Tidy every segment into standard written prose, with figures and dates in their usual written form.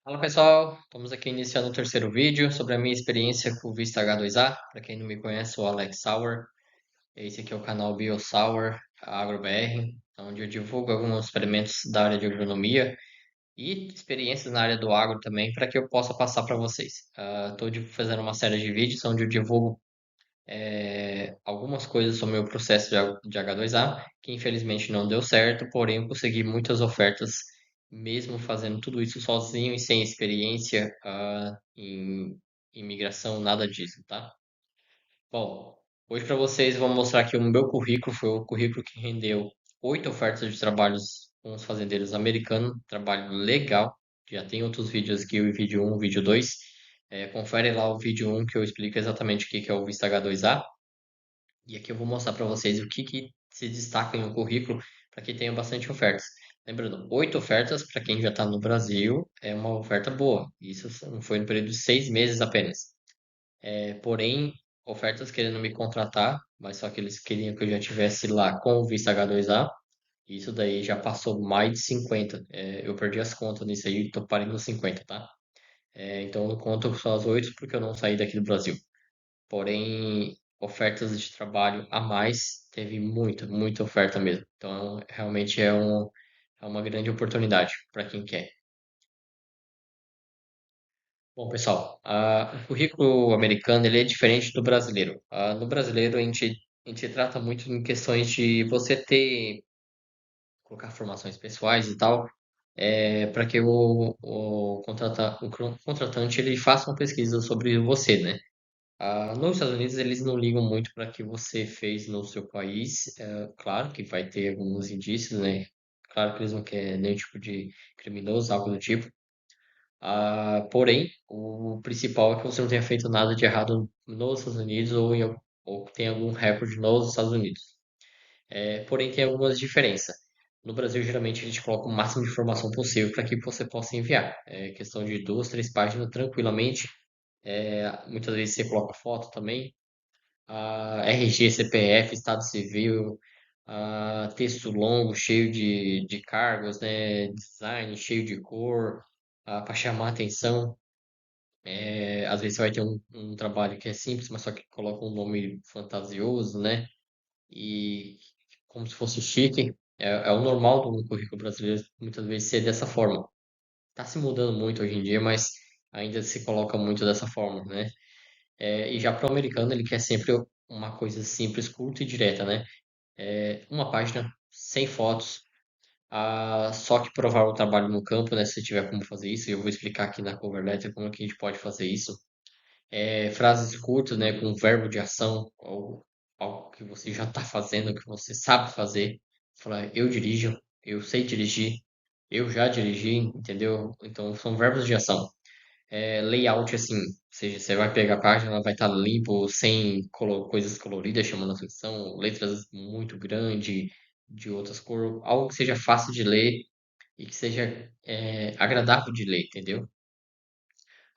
Fala pessoal, estamos aqui iniciando o terceiro vídeo sobre a minha experiência com o Vista H2A. Para quem não me conhece, sou o Alex Sauer. Esse aqui é o canal BioSauer AgroBR, onde eu divulgo alguns experimentos da área de agronomia e experiências na área do agro também, para que eu possa passar para vocês. Estou fazendo uma série de vídeos onde eu divulgo algumas coisas sobre o meu processo de H2A, que infelizmente não deu certo, porém eu consegui muitas ofertas, mesmo fazendo tudo isso sozinho e sem experiência em migração, nada disso, tá? Bom, hoje para vocês eu vou mostrar aqui o meu currículo, foi o currículo que rendeu 8 ofertas de trabalhos com os fazendeiros americanos, trabalho legal, já tem outros vídeos aqui, o vídeo um, o vídeo 2. Confere lá o vídeo um que eu explico exatamente o que que é o Vista H2A. E aqui eu vou mostrar para vocês o que, que se destaca em um currículo para que tenha bastante ofertas. Lembrando, 8 ofertas para quem já está no Brasil é uma oferta boa. Isso não foi no período de 6 meses apenas. Porém, ofertas querendo me contratar, mas só que eles queriam que eu já tivesse lá com o visto H2A. Isso daí já passou mais de 50. Eu perdi as contas nisso aí, estou parando nos 50, tá? Então eu conto só as 8 porque eu não saí daqui do Brasil. Porém, ofertas de trabalho a mais, teve muita, muita oferta mesmo. Então, realmente é uma grande oportunidade para quem quer. Bom, pessoal, o currículo americano ele é diferente do brasileiro. No brasileiro, a gente trata muito em questões de você colocar formações pessoais e tal, para que o contratante ele faça uma pesquisa sobre você, né? Nos Estados Unidos, eles não ligam muito para o que você fez no seu país. Claro que vai ter alguns indícios, né? Claro que eles não querem nenhum tipo de criminoso, algo do tipo. Porém, o principal é que você não tenha feito nada de errado nos Estados Unidos ou que tenha algum recorde nos Estados Unidos. Porém, tem algumas diferenças. No Brasil, geralmente, a gente coloca o máximo de informação possível para que você possa enviar. É questão de 2, 3 páginas tranquilamente. Muitas vezes você coloca foto também, RG, CPF, Estado Civil, texto longo, cheio de cargos, né? Design cheio de cor, para chamar atenção. Às vezes você vai ter um trabalho que é simples, mas só que coloca um nome fantasioso, né? E como se fosse chique. É o normal do currículo brasileiro, muitas vezes, ser dessa forma. Está se mudando muito hoje em dia, mas ainda se coloca muito dessa forma, né? E já para o americano, ele quer sempre uma coisa simples, curta e direta, né? Uma página, sem fotos, só que provar o trabalho no campo, né? Se tiver como fazer isso, eu vou explicar aqui na cover letter como que a gente pode fazer isso. Frases curtas, né? Com verbo de ação, ou algo que você já está fazendo, que você sabe fazer. Falar, eu dirijo, eu sei dirigir, eu já dirigi, entendeu? Então, são verbos de ação. Layout assim, ou seja, você vai pegar a página, ela vai estar limpo, sem coisas coloridas chamando a atenção, letras muito grandes, de outras cores, algo que seja fácil de ler e que seja agradável de ler, entendeu?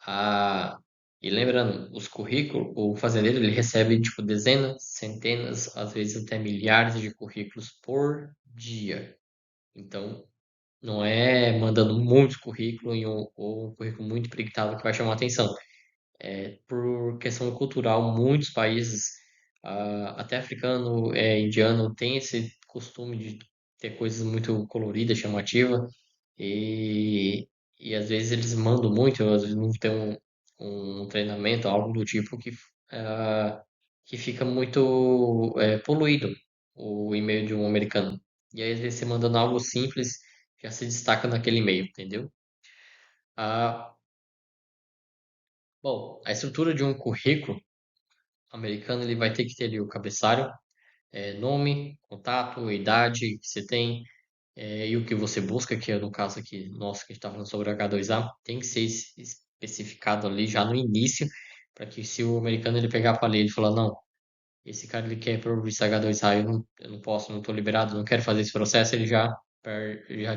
Ah, e lembrando, os currículos, o fazendeiro ele recebe tipo dezenas, centenas, às vezes até milhares de currículos por dia. Então, não é mandando muitos currículos ou um currículo muito preguiçado que vai chamar a atenção. Por questão cultural, muitos países, até africano, indiano, tem esse costume de ter coisas muito coloridas, chamativas, e, e às vezes eles mandam muito, às vezes não tem um treinamento, algo do tipo ah, que fica muito poluído o e-mail de um americano. E aí, às vezes, você mandando algo simples, já se destaca naquele e-mail, entendeu? Ah, bom, a estrutura de um currículo americano ele vai ter que ter ali o cabeçário, nome, contato, idade que você tem, e o que você busca, que é no caso aqui, nosso, que a gente está falando sobre H2A, tem que ser especificado ali já no início, para que se o americano ele pegar para ler, ele falar, não, esse cara ele quer para o visto H2A, eu não posso, não estou liberado, não quero fazer esse processo, ele já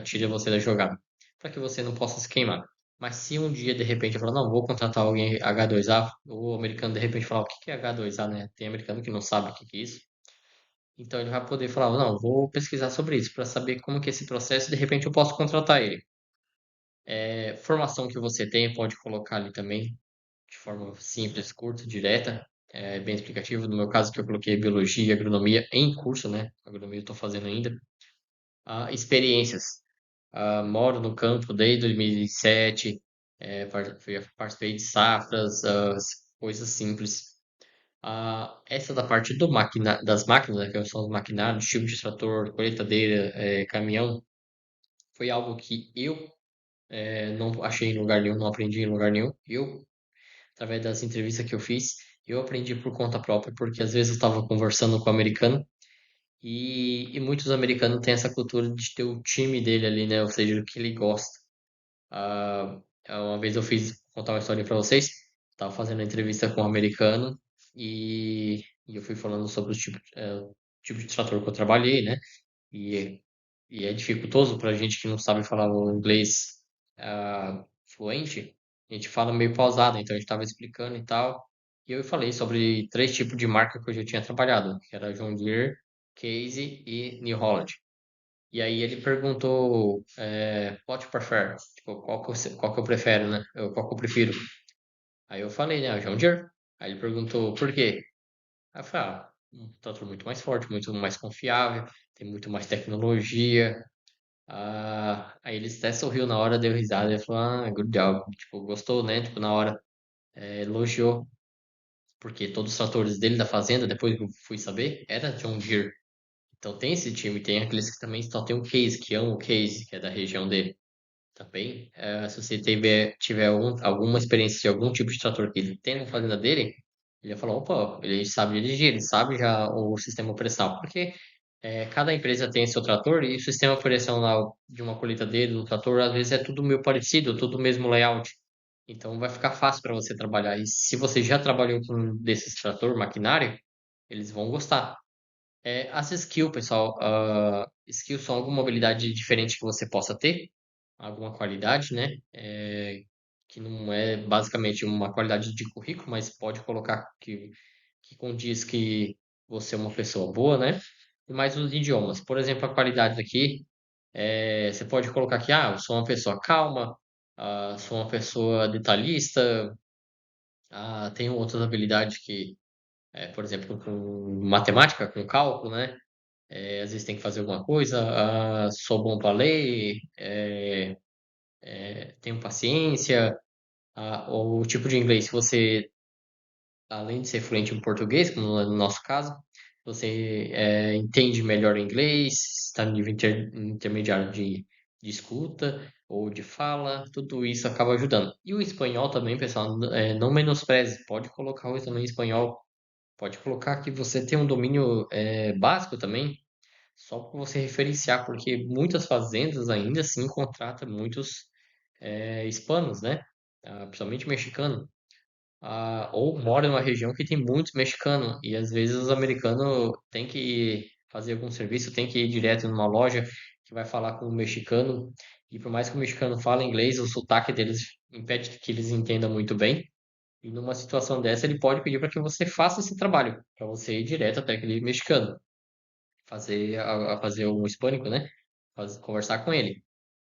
tira você da jogada, para que você não possa se queimar. Mas se um dia de repente eu falar, não, vou contratar alguém H2A, o americano de repente falar, o que que é H2A, né? Tem americano que não sabe o que que é isso. Então ele vai poder falar, não, vou pesquisar sobre isso para saber como que é esse processo e de repente eu posso contratar ele. Formação que você tem, pode colocar ali também, de forma simples, curta, direta, bem explicativa. No meu caso, que eu coloquei biologia e agronomia em curso, né? Agronomia eu estou fazendo ainda. Experiências. Moro no campo desde 2007, participei de safras, coisas simples. Essa da parte das máquinas, né, que são os maquinários, tipo de trator, colheitadeira, caminhão, foi algo que eu não achei em lugar nenhum, não aprendi em lugar nenhum. Através das entrevistas que eu fiz, eu aprendi por conta própria, porque às vezes eu estava conversando com o americano e muitos americanos têm essa cultura de ter o time dele ali, né? Ou seja, o que ele gosta. Ah, uma vez eu contar uma história para vocês, estava fazendo uma entrevista com um americano e eu fui falando sobre o tipo de trator que eu trabalhei, né? E, e é dificultoso para a gente que não sabe falar o inglês fluente, a gente fala meio pausado, então a gente estava explicando e tal. E eu falei sobre três tipos de marca que eu já tinha trabalhado, que era John Deere, Case e New Holland. E aí ele perguntou, what you prefer? Tipo, qual que eu prefiro, né? Qual que eu prefiro? Aí eu falei, né, o John Deere. Aí ele perguntou, por quê? Aí eu falei, um trator muito mais forte, muito mais confiável, tem muito mais tecnologia. Aí ele até sorriu na hora, deu risada e falou, good job. Tipo, gostou, né? Tipo, na hora, elogiou. Porque todos os tratores dele da fazenda, depois que eu fui saber, era John Deere. Então tem esse time, tem aqueles que também só tem o Case, que amam o Case, que é da região dele. Também, se você tiver alguma experiência de algum tipo de trator que ele tem na fazenda dele, ele vai falar, opa, ele sabe dirigir, ele sabe já o sistema operacional, porque cada empresa tem seu trator e o sistema operacional de uma colheitadeira, do trator, às vezes é tudo meio parecido, tudo o mesmo layout. Então vai ficar fácil para você trabalhar. E se você já trabalhou com um desses trator, maquinário, eles vão gostar. As skills, pessoal, skills são alguma habilidade diferente que você possa ter, alguma qualidade, né? Que não é basicamente uma qualidade de currículo, mas pode colocar que condiz que você é uma pessoa boa, né? E mais os idiomas. Por exemplo, a qualidade aqui, você pode colocar aqui, eu sou uma pessoa calma, sou uma pessoa detalhista, tenho outras habilidades que, por exemplo, com matemática, com cálculo, né? Às vezes tem que fazer alguma coisa, sou bom para ler, tenho paciência, ou o tipo de inglês, se você, além de ser fluente em português, como é no nosso caso, você entende melhor inglês, está no nível intermediário de escuta ou de fala, tudo isso acaba ajudando. E o espanhol também, pessoal, não menospreze, pode colocar o também espanhol, pode colocar que você tem um domínio básico também, só para você referenciar, porque muitas fazendas ainda assim contratam muitos hispanos, né? Principalmente mexicano. Ou mora numa região que tem muitos mexicanos e às vezes os americanos têm que fazer algum serviço, tem que ir direto numa loja que vai falar com o mexicano e por mais que o mexicano fale inglês, o sotaque deles impede que eles entendam muito bem. E numa situação dessa, ele pode pedir para que você faça esse trabalho, para você ir direto até aquele mexicano fazer um hispânico, né? Conversar com ele.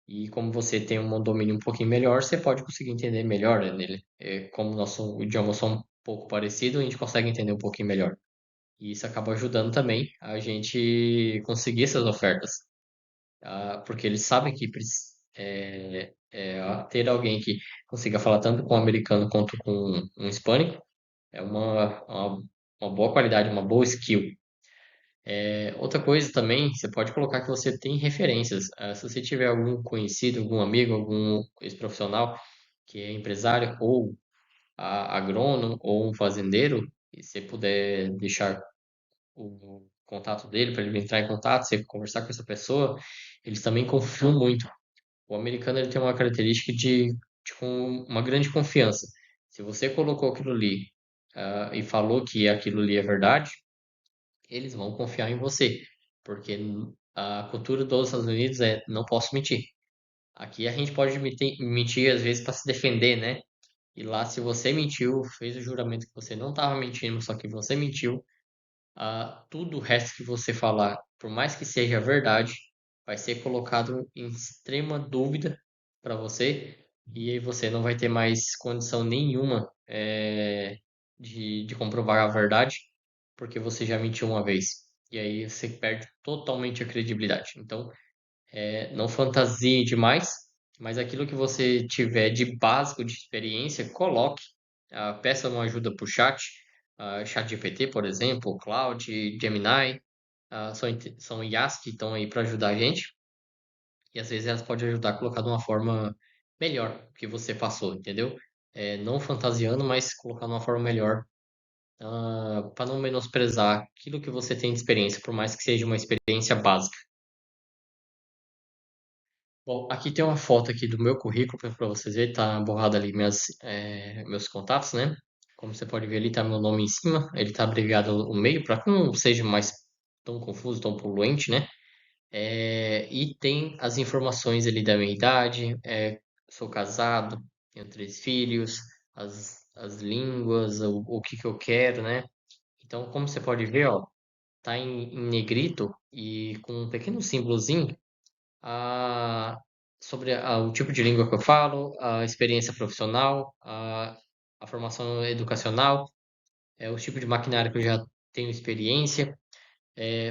E como você tem um domínio um pouquinho melhor, você pode conseguir entender melhor, né, nele. Como nosso idioma são um pouco parecido, a gente consegue entender um pouquinho melhor. E isso acaba ajudando também a gente conseguir essas ofertas. Porque eles sabem que ter alguém que consiga falar tanto com o americano quanto com um hispânico é uma boa qualidade, uma boa skill. Outra coisa também, você pode colocar que você tem referências. Se você tiver algum conhecido, algum amigo, algum ex-profissional que é empresário ou agrônomo ou um fazendeiro, e você puder deixar o contato dele para ele entrar em contato, você conversar com essa pessoa, eles também confiam muito. O americano ele tem uma característica de uma grande confiança. Se você colocou aquilo ali, e falou que aquilo ali é verdade, eles vão confiar em você, porque a cultura dos Estados Unidos é não posso mentir. Aqui a gente pode mentir às vezes para se defender, né? E lá, se você mentiu, fez o juramento que você não estava mentindo, só que você mentiu, tudo o resto que você falar, por mais que seja verdade, vai ser colocado em extrema dúvida para você, e aí você não vai ter mais condição nenhuma de comprovar a verdade, porque você já mentiu uma vez. E aí você perde totalmente a credibilidade. Então, não fantasie demais, mas aquilo que você tiver de básico de experiência, coloque. Peça uma ajuda para o chat, chat GPT, por exemplo, Claude, Gemini, são IAs que estão aí para ajudar a gente. E às vezes elas podem ajudar a colocar de uma forma melhor o que você passou, entendeu? Não fantasiando, mas colocar de uma forma melhor, para não menosprezar aquilo que você tem de experiência, por mais que seja uma experiência básica. Bom, aqui tem uma foto aqui do meu currículo para vocês verem, tá borrado ali meus contatos, né? Como você pode ver ali, tá meu nome em cima, ele tá abreviado no meio para que não seja mais tão confuso, tão poluente, né? E tem as informações ali da minha idade, sou casado, tenho 3 filhos, as línguas, o que que eu quero, né? Então, como você pode ver, ó, tá em negrito e com um pequeno símbolozinho a, sobre o tipo de língua que eu falo, a experiência profissional, a formação educacional, o tipo de maquinário que eu já tenho experiência,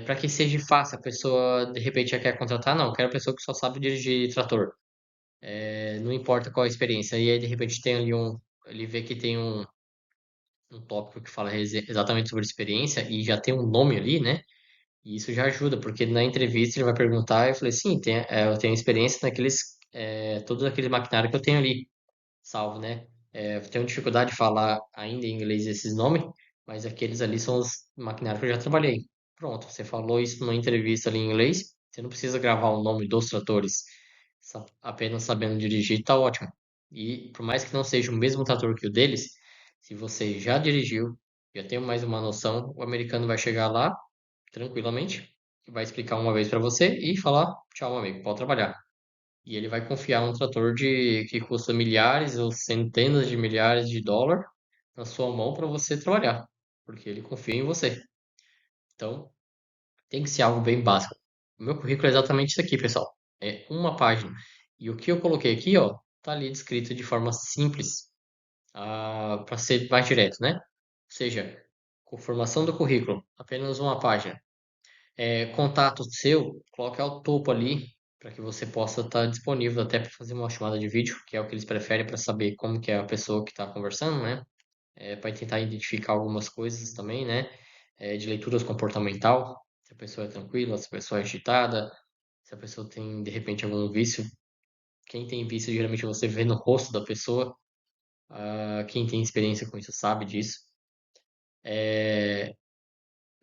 para que seja fácil, a pessoa de repente já quer contratar, não, quero pessoa que só sabe dirigir trator, não importa qual a experiência, e aí de repente tem ali ele vê que tem um tópico que fala exatamente sobre experiência e já tem um nome ali, né? E isso já ajuda, porque na entrevista ele vai perguntar, eu falei, sim, eu tenho experiência todos aqueles maquinários que eu tenho ali, salvo, né? Eu tenho dificuldade de falar ainda em inglês esses nomes, mas aqueles ali são os maquinários que eu já trabalhei. Pronto, você falou isso numa entrevista ali em inglês, você não precisa gravar o nome dos tratores, apenas sabendo dirigir, tá ótimo. E por mais que não seja o mesmo trator que o deles, se você já dirigiu, já tem mais uma noção, o americano vai chegar lá tranquilamente, vai explicar uma vez para você e falar, tchau, amigo, pode trabalhar. E ele vai confiar um trator que custa milhares ou centenas de milhares de dólares na sua mão para você trabalhar, porque ele confia em você. Então, tem que ser algo bem básico. O meu currículo é exatamente isso aqui, pessoal. É uma página. E o que eu coloquei aqui, ó, tá ali descrito de forma simples, para ser mais direto, né? Ou seja, conformação do currículo, apenas uma página. Contato seu, coloque ao topo ali para que você possa estar disponível até para fazer uma chamada de vídeo, que é o que eles preferem para saber como que é a pessoa que está conversando, né? Para tentar identificar algumas coisas também, né? De leituras comportamental, se a pessoa é tranquila, se a pessoa é agitada, se a pessoa tem de repente algum vício. Quem tem vício geralmente você vê no rosto da pessoa. Quem tem experiência com isso sabe disso.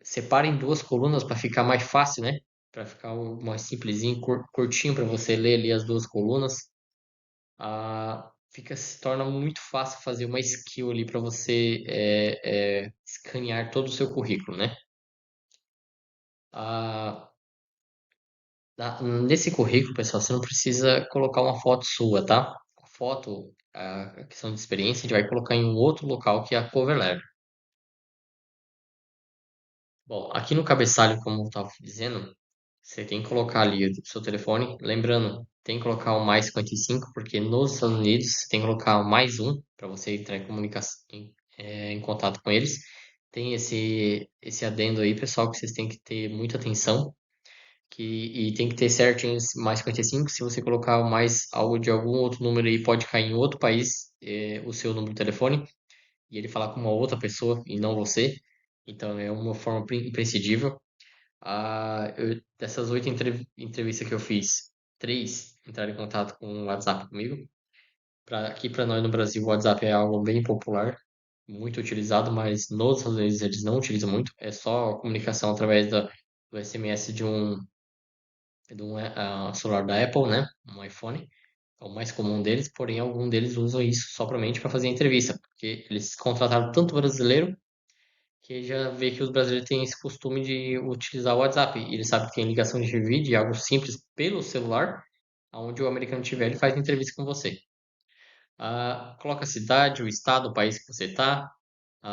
Separa em duas colunas para ficar mais fácil, né? Para ficar mais simplesinho, curtinho para você ler ali as duas colunas. Se torna muito fácil fazer uma skill ali para você escanear todo o seu currículo, né? Ah, Nesse currículo, pessoal, você não precisa colocar uma foto sua, tá? A foto, a questão de experiência, a gente vai colocar em um outro local que é a cover letter. Bom, aqui no cabeçalho, como eu estava dizendo, você tem que colocar ali o seu telefone. Lembrando, tem que colocar o mais 55, porque nos Estados Unidos você tem que colocar o mais um para você entrar em comunicação, em contato com eles. Tem esse adendo aí, pessoal, que vocês têm que ter muita atenção. E tem que ter certinho esse mais 55. Se você colocar o mais algo de algum outro número aí, pode cair em outro país, o seu número de telefone, e ele falar com uma outra pessoa e não você. Então é uma forma imprescindível. Dessas 8 entrevistas que eu fiz, 3 entraram em contato com o WhatsApp comigo. Aqui para nós no Brasil, o WhatsApp é algo bem popular, muito utilizado, mas nos Estados Unidos eles não utilizam muito. É só comunicação através do SMS de um celular da Apple, né? Um iPhone. É o mais comum deles, porém alguns deles usam isso só somente para fazer entrevista, porque eles contrataram tanto brasileiro que já vê que os brasileiros têm esse costume de utilizar o WhatsApp. E ele sabe que tem ligação de vídeo, algo simples pelo celular, aonde o americano tiver, ele faz entrevista com você. Coloca a cidade, o estado, o país que você está,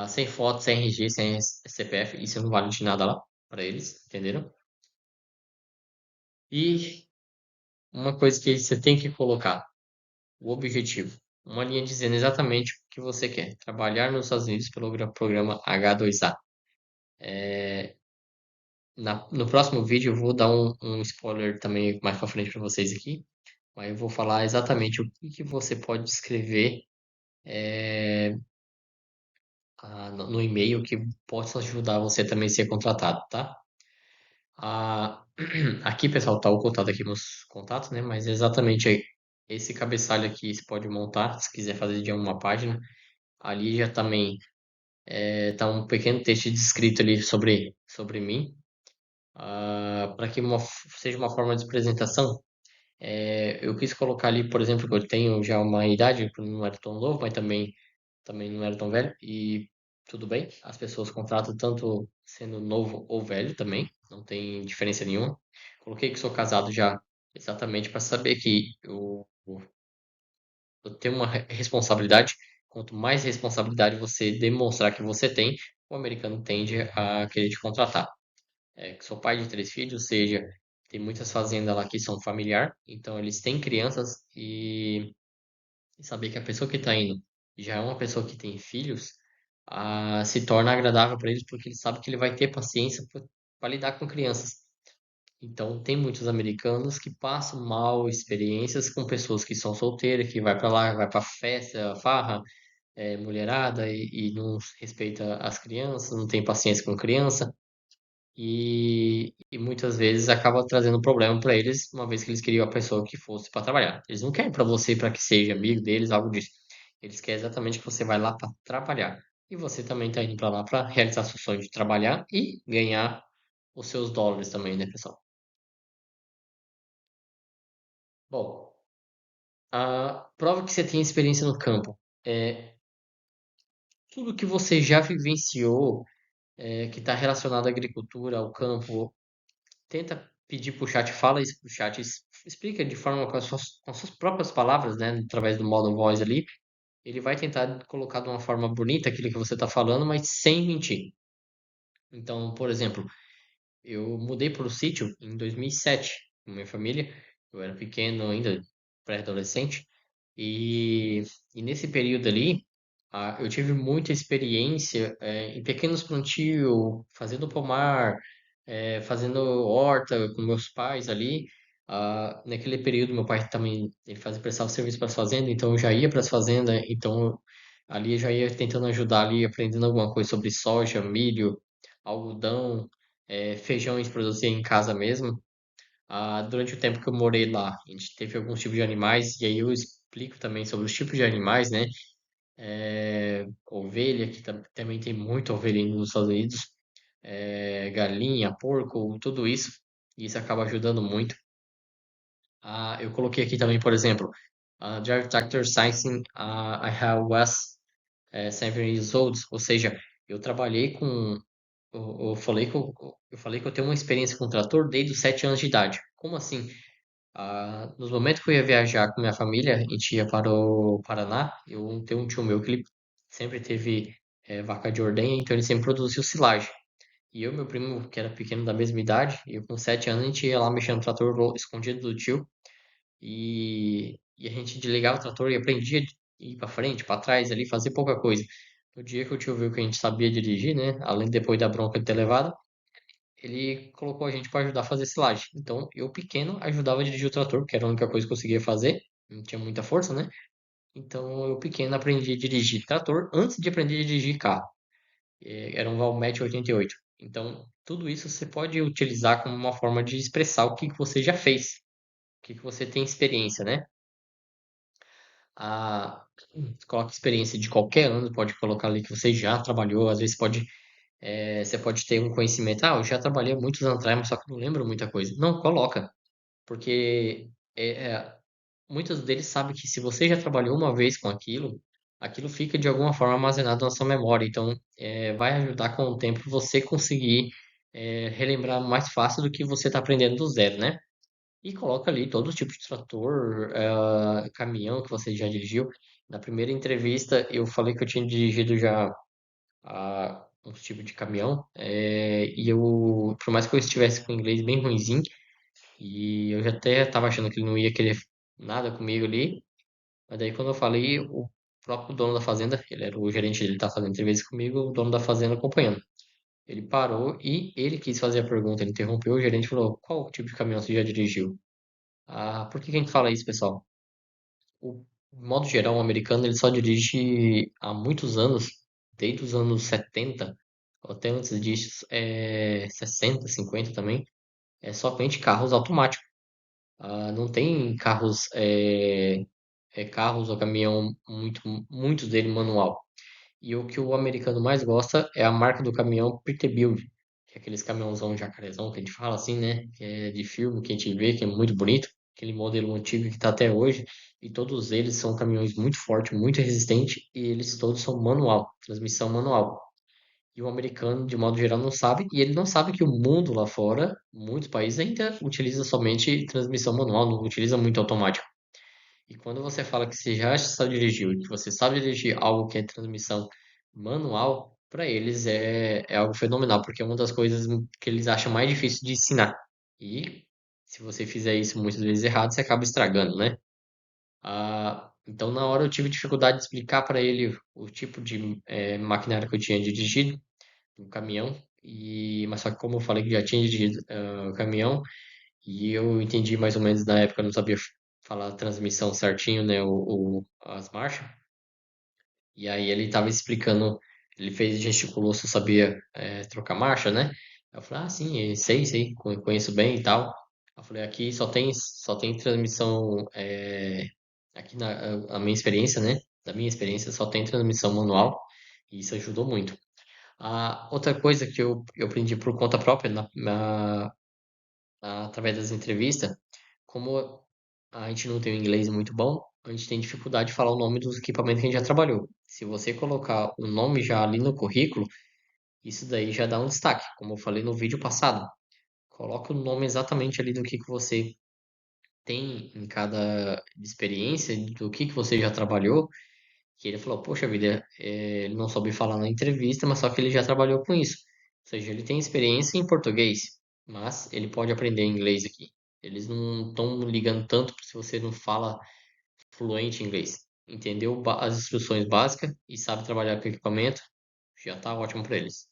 sem foto, sem RG, sem CPF, isso não vale de nada lá para eles, entenderam? E uma coisa que você tem que colocar. o objetivo. Uma linha dizendo exatamente o que você quer. Trabalhar nos Estados Unidos pelo programa H2A. No próximo vídeo eu vou dar um spoiler também mais pra frente para vocês aqui. Mas eu vou falar exatamente o que que você pode escrever no e-mail que possa ajudar você também a ser contratado, tá? Ah, aqui, pessoal, tá o contato aqui, meus contatos, né? Mas é exatamente esse cabeçalho aqui você pode montar, se quiser fazer de uma página. Ali já também tá um pequeno texto descrito ali sobre mim, para que seja uma forma de apresentação. Eu quis colocar ali, por exemplo, que eu tenho já uma idade, que eu não era tão novo, mas também não era tão velho, e tudo bem, as pessoas contratam tanto sendo novo ou velho também, não tem diferença nenhuma. Coloquei que sou casado já, exatamente para saber que eu tenho uma responsabilidade. Quanto mais responsabilidade você demonstrar que você tem, o americano tende a querer te contratar. Que sou pai de três filhos, ou seja, tem muitas fazendas lá que são familiar, então eles têm crianças e saber que a pessoa que está indo já é uma pessoa que tem filhos, se torna agradável para eles porque eles sabem que ele vai ter paciência para lidar com crianças. Então, tem muitos americanos que passam mal experiências com pessoas que são solteiras, que vai para lá, vai para festa, farra, mulherada e não respeita as crianças, não tem paciência com criança e muitas vezes acaba trazendo problema para eles, uma vez que eles queriam a pessoa que fosse para trabalhar. Eles não querem para você para que seja amigo deles, algo disso. Eles querem exatamente que você vai lá para trabalhar. E você também está indo para lá para realizar seu sonho de trabalhar e ganhar os seus dólares também, né, pessoal? Bom, a prova que você tem experiência no campo. É, tudo que você já vivenciou, que está relacionado à agricultura, ao campo, tenta pedir pro chat, fala isso pro chat, explica de forma com as suas próprias palavras, né, através do modo voz ali. Ele vai tentar colocar de uma forma bonita aquilo que você está falando, mas sem mentir. Então, por exemplo, eu mudei para o sítio em 2007 com minha família. Eu era pequeno ainda, pré-adolescente. E, e nesse período ali, eu tive muita experiência em pequenos plantios, fazendo pomar, fazendo horta com meus pais ali. Naquele período, meu pai também ele fazia prestava serviço para as fazendas, então eu já ia para as fazendas, então ali eu já ia tentando ajudar ali, aprendendo alguma coisa sobre soja, milho, algodão, feijão a gente produzia em casa mesmo. Durante o tempo que eu morei lá, a gente teve alguns tipos de animais, e aí eu explico também sobre os tipos de animais, né? Ovelha, que também tem muita ovelha nos Estados Unidos, galinha, porco, tudo isso, e isso acaba ajudando muito. Eu coloquei aqui também, por exemplo, Drive Tractor Science, I have was 7 years old, ou seja, eu trabalhei com eu falei que eu tenho uma experiência com trator desde os 7 anos de idade. Como assim? Nos momentos que eu ia viajar com minha família, a gente ia para o Paraná. Eu tenho um tio meu que ele sempre teve vaca de ordenha, então ele sempre produziu silagem. E eu e meu primo, que era pequeno da mesma idade, eu com 7 anos, a gente ia lá mexendo no trator escondido do tio. E a gente desligava o trator e aprendia a ir para frente, para trás ali, fazer pouca coisa. No dia que o tio viu que a gente sabia dirigir, né? Além depois da bronca de ter levado, ele colocou a gente para ajudar a fazer silagem. Então, eu pequeno ajudava a dirigir o trator, porque era a única coisa que eu conseguia fazer, não tinha muita força, né? Então, eu pequeno aprendi a dirigir trator antes de aprender a dirigir carro. Era um Valmet 88. Então, tudo isso você pode utilizar como uma forma de expressar o que que você já fez, o que que você tem experiência, né? A Coloca experiência de qualquer ano, pode colocar ali que você já trabalhou, às vezes você pode ter um conhecimento, eu já trabalhei há muitos anos atrás, mas só que não lembro muita coisa. Não, coloca, porque muitos deles sabem que se você já trabalhou uma vez com aquilo, aquilo fica de alguma forma armazenado na sua memória. Então, vai ajudar com o tempo você conseguir relembrar mais fácil do que você está aprendendo do zero, né? E coloca ali todo os tipos de trator, caminhão que você já dirigiu. Na primeira entrevista, eu falei que eu tinha dirigido já uns tipos de caminhão, e por mais que eu estivesse com o inglês bem ruinzinho, e eu já até estava achando que ele não ia querer nada comigo ali. Mas daí quando eu falei, o próprio dono da fazenda, ele era o gerente, ele tá fazendo entrevista comigo, o dono da fazenda acompanhando. Ele parou e ele quis fazer a pergunta, ele interrompeu o gerente e falou: Qual tipo de caminhão você já dirigiu? Ah, por que que a gente fala isso, pessoal? O de modo geral, o americano ele só dirige há muitos anos, desde os anos 70, ou até antes disso, 60, 50 também, é somente carros automáticos. Ah, não tem carros, carros ou caminhão, muitos dele manual. E o que o americano mais gosta é a marca do caminhão Peterbilt, que é aqueles caminhãozão jacarezão que a gente fala assim, né? Que é de filme, que a gente vê, que é muito bonito. Aquele modelo antigo que está até hoje. E todos eles são caminhões muito fortes, muito resistentes. E eles todos são manual, transmissão manual. E o americano, de modo geral, não sabe. E ele não sabe que o mundo lá fora, muitos países ainda utiliza somente transmissão manual, não utiliza muito automático. E quando você fala que você já sabe dirigir, que você sabe dirigir algo que é transmissão manual, para eles é algo fenomenal, porque é uma das coisas que eles acham mais difícil de ensinar. E se você fizer isso muitas vezes errado, você acaba estragando, né? Então, na hora eu tive dificuldade de explicar para ele o tipo de maquinário que eu tinha dirigido, um caminhão, mas só que como eu falei que já tinha dirigido o caminhão, e eu entendi mais ou menos na época, eu não sabia falar a transmissão certinho, né, as marchas. E aí ele tava explicando, ele fez, gesticulou se eu sabia trocar marcha, né? Eu falei, ah, sim, sei, conheço bem e tal. Eu falei, aqui só tem transmissão, aqui a minha experiência, né? Da minha experiência, só tem transmissão manual, e isso ajudou muito. A outra coisa que eu aprendi por conta própria, através das entrevistas, como a gente não tem um inglês muito bom, a gente tem dificuldade de falar o nome dos equipamentos que a gente já trabalhou. Se você colocar o nome já ali no currículo, isso daí já dá um destaque, como eu falei no vídeo passado. Coloca o nome exatamente ali do que você tem em cada experiência, do que você já trabalhou, que ele falou, poxa vida, ele não soube falar na entrevista, mas só que ele já trabalhou com isso. Ou seja, ele tem experiência em português, mas ele pode aprender inglês aqui. Eles não estão ligando tanto se você não fala fluente em inglês. Entendeu as instruções básicas e sabe trabalhar com equipamento, já está ótimo para eles.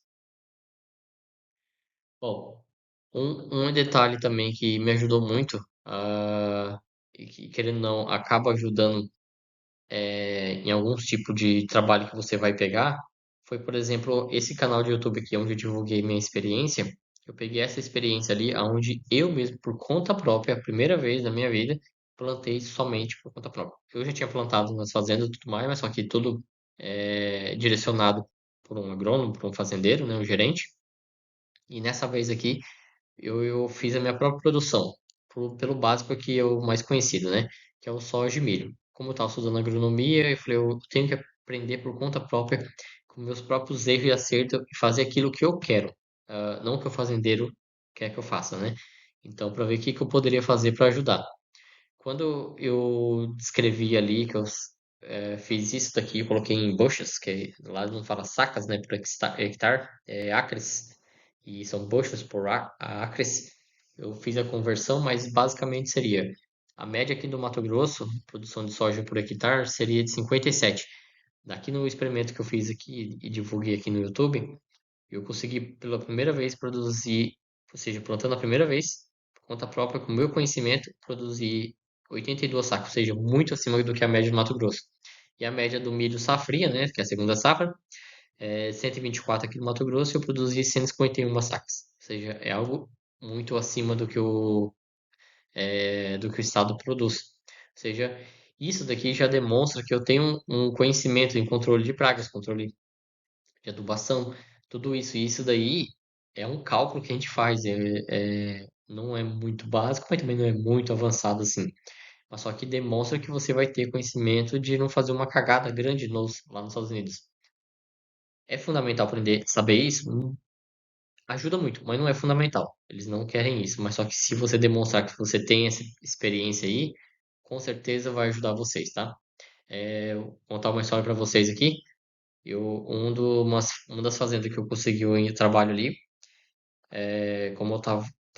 Bom, um detalhe também que me ajudou muito, e que, querendo ou não, acaba ajudando em alguns tipos de trabalho que você vai pegar, foi, por exemplo, esse canal de YouTube aqui, onde eu divulguei minha experiência. Eu peguei essa experiência ali, onde eu mesmo, por conta própria, a primeira vez na minha vida, plantei somente por conta própria. Eu já tinha plantado nas fazendas e tudo mais, mas só que tudo direcionado por um agrônomo, por um fazendeiro, né, um gerente. E nessa vez aqui, eu fiz a minha própria produção, pelo básico que é o mais conhecido, né? Que é o soja e milho. Como eu estava estudando agronomia, eu falei, eu tenho que aprender por conta própria, com meus próprios erros e acertos, e fazer aquilo que eu quero, não o que o fazendeiro quer que eu faça, né? Então, para ver o que que eu poderia fazer para ajudar. Quando eu descrevi ali que eu fiz isso daqui, eu coloquei em bushels, que lá não fala sacas, né, por hectare, é acres, e são bushels por acres. Eu fiz a conversão, mas basicamente seria a média aqui do Mato Grosso, produção de soja por hectare, seria de 57. Daqui no experimento que eu fiz aqui e divulguei aqui no YouTube, eu consegui pela primeira vez produzir, ou seja, plantando a primeira vez, por conta própria, com o meu conhecimento, produzir 82 sacos, ou seja, muito acima do que a média do Mato Grosso. E a média do milho safrinha, né, que é a segunda safra, é 124 aqui no Mato Grosso, e eu produzi 151 sacas. Ou seja, é algo muito acima do que o estado produz. Ou seja, isso daqui já demonstra que eu tenho um conhecimento em controle de pragas, controle de adubação, tudo isso. E isso daí é um cálculo que a gente faz. Não é muito básico, mas também não é muito avançado assim. Mas só que demonstra que você vai ter conhecimento de não fazer uma cagada grande lá nos Estados Unidos. É fundamental aprender, saber isso? Ajuda muito, mas não é fundamental. Eles não querem isso. Mas só que se você demonstrar que você tem essa experiência aí, com certeza vai ajudar vocês, tá? Vou contar uma história para vocês aqui. Uma das fazendas que eu consegui em trabalho ali, como eu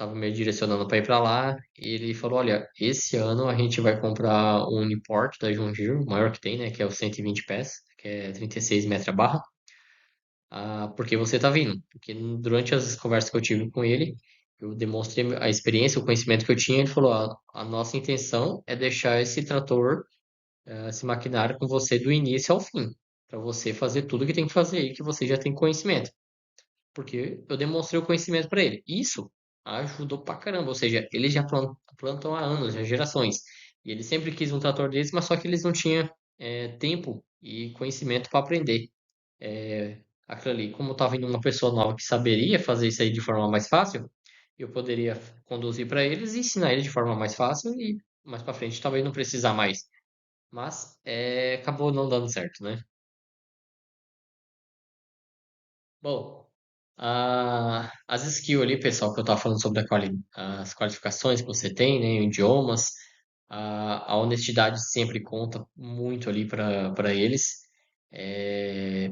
estava me direcionando para ir para lá, e ele falou, olha, esse ano a gente vai comprar um Uniport da John Deere, o maior que tem, né, que é o 120 pés, que é 36 metros a barra, porque você tá vindo. Porque durante as conversas que eu tive com ele, eu demonstrei a experiência, o conhecimento que eu tinha, ele falou, a nossa intenção é deixar esse trator, esse maquinário com você do início ao fim, para você fazer tudo que tem que fazer aí, que você já tem conhecimento. Porque eu demonstrei o conhecimento para ele. Isso ajudou pra caramba, ou seja, eles já plantam há anos, já gerações. E ele sempre quis um trator desse, mas só que eles não tinham tempo e conhecimento para aprender aquilo ali. Como estava vindo uma pessoa nova que saberia fazer isso aí de forma mais fácil, eu poderia conduzir para eles e ensinar eles de forma mais fácil e mais para frente talvez não precisar mais. Mas acabou não dando certo, né? Bom, as skills ali, pessoal, que eu estava falando sobre as qualificações que você tem, né, idiomas, a honestidade sempre conta muito ali para eles. É,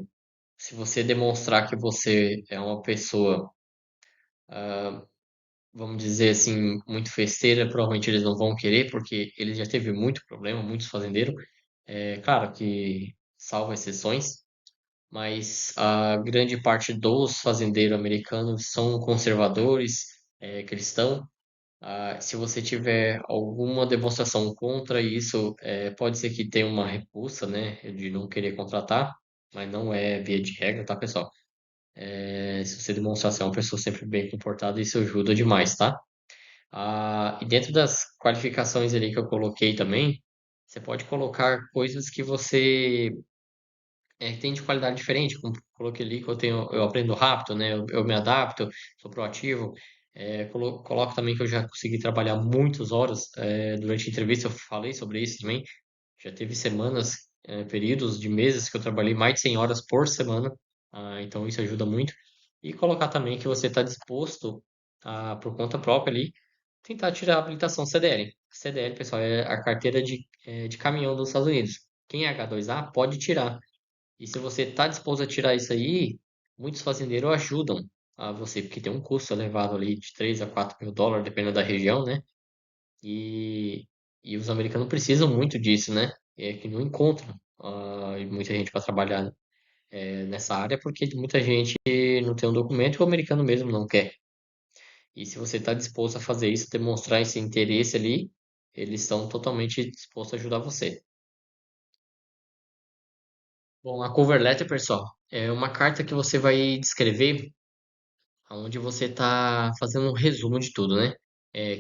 Se você demonstrar que você é uma pessoa, vamos dizer assim, muito festeira, provavelmente eles não vão querer, porque eles já teve muito problema, muitos fazendeiros. É claro que salvo exceções, mas a grande parte dos fazendeiros americanos são conservadores, cristãos. Se você tiver alguma demonstração contra isso, pode ser que tenha uma repulsa, né, de não querer contratar, mas não é via de regra, tá, pessoal? Se você demonstrar ser uma pessoa sempre bem comportada, isso ajuda demais, tá? E dentro das qualificações ali que eu coloquei também, você pode colocar coisas que você tem de qualidade diferente, como coloquei ali que eu aprendo rápido, né? Eu me adapto, sou proativo. Coloco também que eu já consegui trabalhar muitas horas. Durante a entrevista eu falei sobre isso também. Já teve semanas, períodos de meses que eu trabalhei mais de 100 horas por semana. Então isso ajuda muito. E colocar também que você está disposto por conta própria ali, tentar tirar a habilitação CDL. CDL, pessoal, é a carteira de caminhão dos Estados Unidos. Quem é H2A pode tirar. E se você está disposto a tirar isso aí, muitos fazendeiros ajudam a você, porque tem um custo elevado ali de 3 a 4 mil dólares, dependendo da região, né? E, e os americanos precisam muito disso, né? É que não encontram muita gente para trabalhar nessa área, porque muita gente não tem um documento e o americano mesmo não quer. E se você está disposto a fazer isso, demonstrar esse interesse ali, eles estão totalmente dispostos a ajudar você. Bom, a cover letter, pessoal, é uma carta que você vai descrever onde você está fazendo um resumo de tudo, né?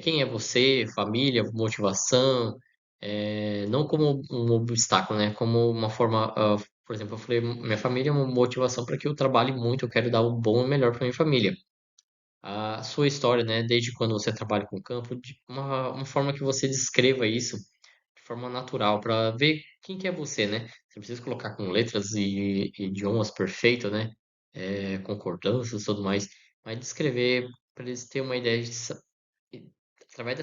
Quem é você, família, motivação, não como um obstáculo, né? Como uma forma, por exemplo, eu falei, minha família é uma motivação para que eu trabalhe muito, eu quero dar o bom e o melhor para minha família. A sua história, né? Desde quando você trabalha com o campo, de uma forma que você descreva isso de forma natural, para ver quem que é você, né? Você precisa colocar com letras e idiomas perfeitos, né? Concordâncias e tudo mais, mas descrever para eles terem uma ideia através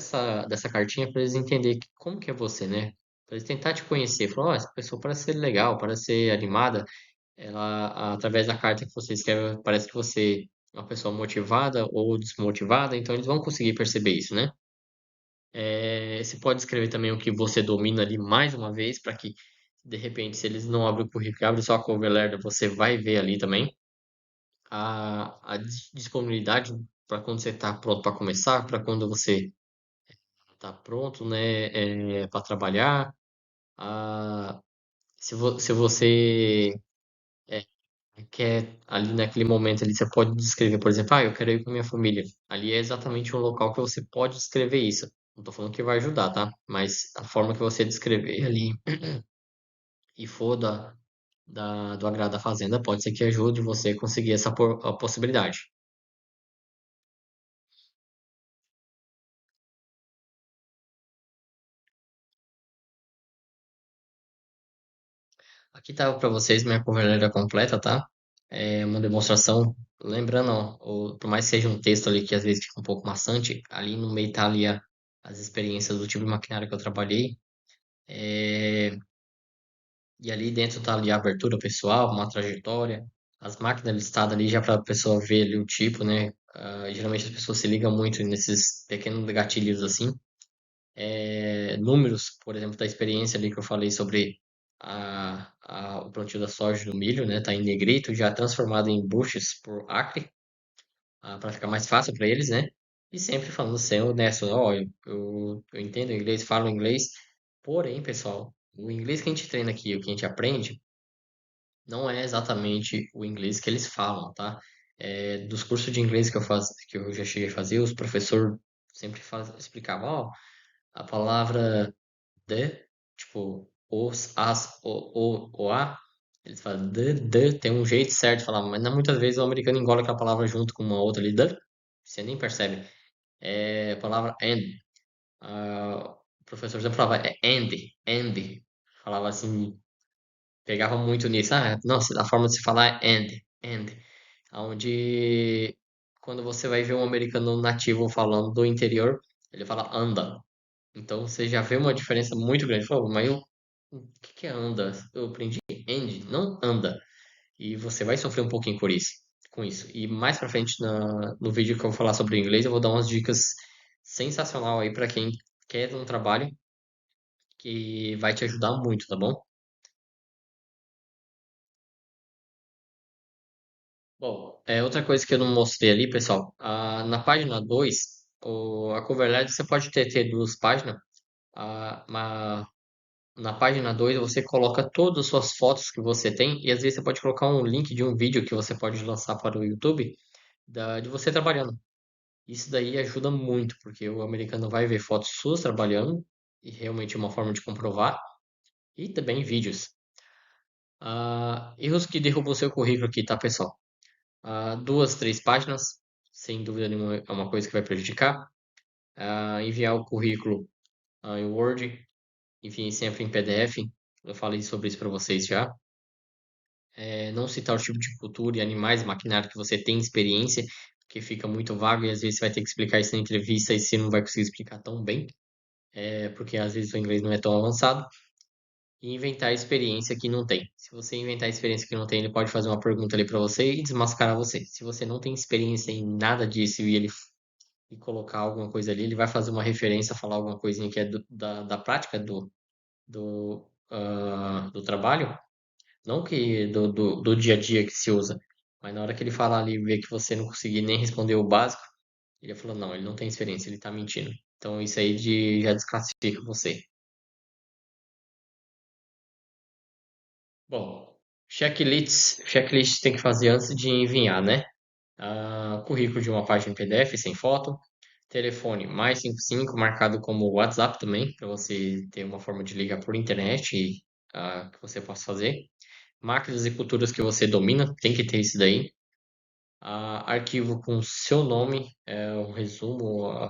dessa cartinha para eles entenderem como que é você, né? Para eles tentar te conhecer, falar, essa pessoa parece ser legal, parece ser animada, ela, através da carta que você escreve, parece que você é uma pessoa motivada ou desmotivada, então eles vão conseguir perceber isso, né? Você pode escrever também o que você domina ali mais uma vez, para que, de repente, se eles não abrem o currículo, abre só a cover letter, você vai ver ali também a disponibilidade para quando você está pronto para começar, para quando você está pronto, né, para trabalhar. Ah, se você quer ali naquele momento ali, você pode descrever, por exemplo, eu quero ir com minha família. Ali é exatamente um local que você pode descrever isso. Não tô falando que vai ajudar, tá? Mas a forma que você descrever ali e for do agrado da fazenda, pode ser que ajude você a conseguir essa a possibilidade. Aqui tá para vocês minha conversa completa, tá? É uma demonstração. Lembrando, ó, por mais que seja um texto ali que às vezes fica um pouco maçante, ali no meio tá ali as experiências do tipo de maquinário que eu trabalhei. É, E ali dentro tá ali a abertura pessoal, uma trajetória, as máquinas listadas ali já para a pessoa ver ali o tipo, né? geralmente as pessoas se ligam muito nesses pequenos gatilhos assim. Números, por exemplo, da experiência ali que eu falei sobre o plantio da soja e do milho, né? Tá em negrito, já transformado em bushels por acre, para ficar mais fácil para eles, né? E sempre falando ser honesto, ó, eu entendo inglês, falo inglês, porém, pessoal, o inglês que a gente treina aqui, o que a gente aprende, não é exatamente o inglês que eles falam, tá? Dos cursos de inglês que eu faço, que eu já cheguei a fazer, os professores sempre explicavam, ó, a palavra the, tipo, os, as, o, a, eles falam the, tem um jeito certo de falar, mas não, muitas vezes o americano engole aquela palavra junto com uma outra ali, the, você nem percebe. É a palavra and. O professor sempre falava and, falava assim, pegava muito nisso. Nossa, a forma de se falar é and, onde quando você vai ver um americano nativo falando do interior, ele fala anda. Então você já vê uma diferença muito grande. Falou, mas o que que é anda? Eu aprendi and, não anda. E você vai sofrer um pouquinho por isso, com isso. E mais pra frente no vídeo que eu vou falar sobre inglês, eu vou dar umas dicas sensacional aí pra quem quer um trabalho que vai te ajudar muito, tá bom? Bom, outra coisa que eu não mostrei ali, pessoal, na página 2, a cover letter você pode ter duas páginas. Na página 2 você coloca todas as suas fotos que você tem e às vezes você pode colocar um link de um vídeo que você pode lançar para o YouTube de você trabalhando. Isso daí ajuda muito, porque o americano vai ver fotos suas trabalhando e realmente é uma forma de comprovar e também vídeos. Erros que derrubam o seu currículo aqui, tá, pessoal? Duas, três páginas, sem dúvida nenhuma, é uma coisa que vai prejudicar. Enviar o currículo em Word, enfim, sempre em PDF. Eu falei sobre isso para vocês já. Não citar o tipo de cultura e animais, maquinário que você tem experiência, porque fica muito vago e às vezes você vai ter que explicar isso na entrevista e você não vai conseguir explicar tão bem, porque às vezes o inglês não é tão avançado. E inventar experiência que não tem. Se você inventar experiência que não tem, ele pode fazer uma pergunta ali para você e desmascarar você. Se você não tem experiência em nada disso e colocar alguma coisa ali, ele vai fazer uma referência, falar alguma coisinha que é da prática do trabalho, não que do dia a dia que se usa, mas na hora que ele falar ali e ver que você não conseguir nem responder o básico, ele vai falar, não, ele não tem experiência, ele tá mentindo. Então isso aí já desclassifica você. Bom, checklist tem que fazer antes de enviar, né? Currículo de uma página em PDF sem foto, telefone mais 55 marcado como WhatsApp também, para você ter uma forma de ligar por internet que você possa fazer. Máquinas e culturas que você domina, tem que ter isso daí. Arquivo com seu nome, um resumo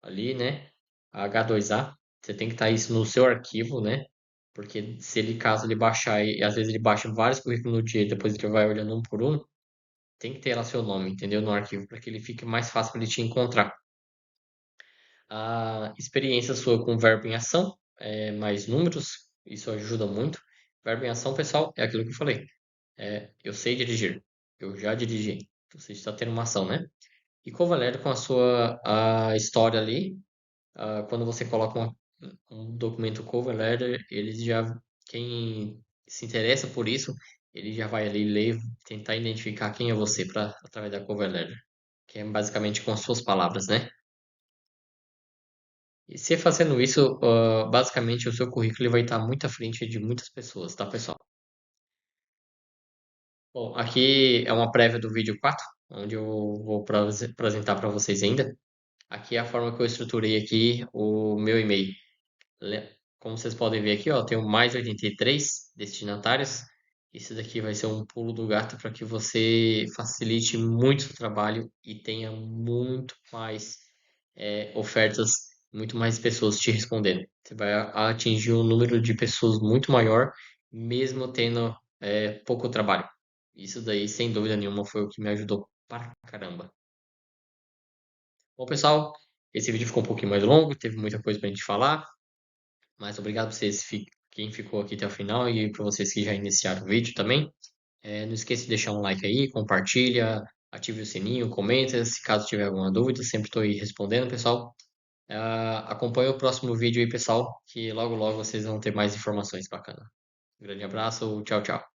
ali, né? H2A, você tem que estar isso no seu arquivo, né? Porque se ele, caso ele baixar, e às vezes ele baixa vários currículos no dia e depois ele vai olhando um por um, tem que ter lá seu nome, entendeu? No arquivo, para que ele fique mais fácil para ele te encontrar. A experiência sua com verbo em ação, mais números, isso ajuda muito. Verbo em ação, pessoal, é aquilo que eu falei. Eu sei dirigir, eu já dirigi. Você está tendo uma ação, né? E covalendo com a sua história ali, quando você coloca um documento cover letter, eles já, quem se interessa por isso, ele já vai ali ler, tentar identificar quem é você através da cover letter, que é basicamente com as suas palavras, né? E se fazendo isso, basicamente o seu currículo ele vai estar muito à frente de muitas pessoas, tá, pessoal? Bom, aqui é uma prévia do vídeo 4, onde eu vou apresentar para vocês ainda. Aqui é a forma que eu estruturei aqui o meu e-mail. Como vocês podem ver aqui, ó, eu tenho mais 83 destinatários. Isso daqui vai ser um pulo do gato para que você facilite muito o trabalho e tenha muito mais ofertas, muito mais pessoas te respondendo. Você vai atingir um número de pessoas muito maior, mesmo tendo pouco trabalho. Isso daí, sem dúvida nenhuma, foi o que me ajudou para caramba. Bom, pessoal, esse vídeo ficou um pouquinho mais longo, teve muita coisa para a gente falar. Mas obrigado por vocês, quem ficou aqui até o final e para vocês que já iniciaram o vídeo também. Não esqueça de deixar um like aí, compartilha, ative o sininho, comenta, se caso tiver alguma dúvida, sempre estou aí respondendo, pessoal. Acompanhe o próximo vídeo aí, pessoal, que logo logo vocês vão ter mais informações bacanas. Um grande abraço, tchau, tchau.